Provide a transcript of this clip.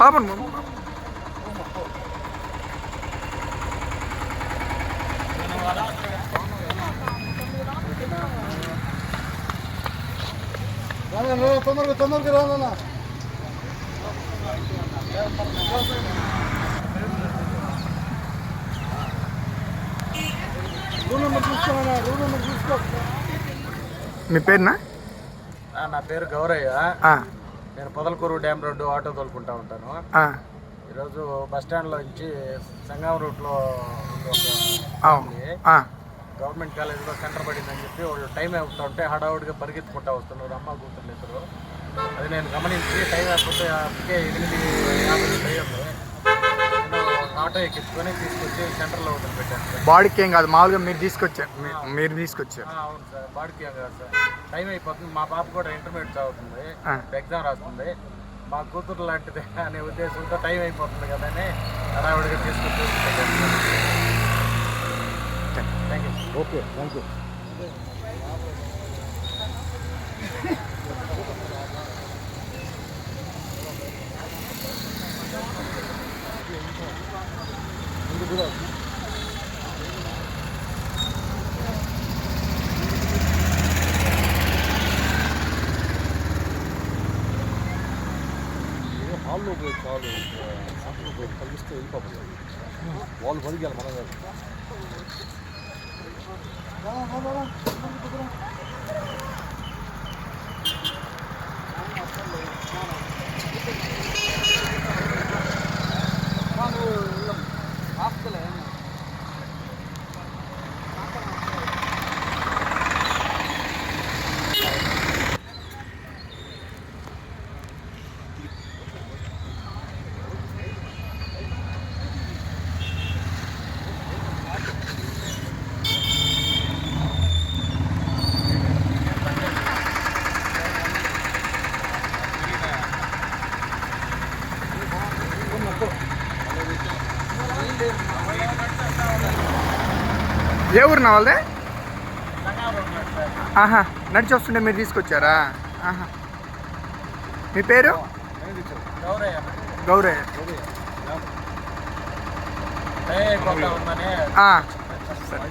పాపం తొందరగా రానా మీ పేరునా? నా పేరు గౌరయ్య. నేను పొదలకూరు డ్యామ్ రోడ్డు ఆటో తోలుకుంటా ఉంటాను. ఈరోజు బస్ స్టాండ్లో నుంచి సంగం రూట్లో గవర్నమెంట్ కాలేజీలో సెంటర్ పడిందని చెప్పి వాళ్ళు టైం అవుతా ఉంటే హడావుడిగా పరిగెత్తుకుంటా వస్తున్నారు అమ్మ కూతురు ఇద్దరు. అది నేను గమనించి టైం అయిపోతే అందుకే 8:50 ఆటో ఎక్కించుకొని తీసుకొచ్చి సెంటర్లో వదిలిపెట్టాను. బాడీకి ఏం కాదు, మామూలుగా మీరు తీసుకొచ్చారు. అవును సార్, బాడీకి ఏం కాదు సార్. టైం అయిపోతుంది. మా పాప కూడా ఇంటర్మీడియట్ చదువుతుంది, ఎగ్జామ్ రాస్తుంది. మా కూతురు లాంటిది అనే ఉద్దేశంతో టైం అయిపోతుంది కదా అని హడావుడిగా తీసుకొచ్చి thank you. Okay, thank you. హాల్లో పోయి చాలు సంతలో పోయి కలిగిస్తే వెళ్ళిపోతుంది. వాళ్ళు పరిగెళ్ళి మనం కాదు. ఏ ఊరు నా వాళ్ళదే? నడిచి వస్తుండే మీరు తీసుకొచ్చారా? మీ పేరు? గౌరయ్య. సరే.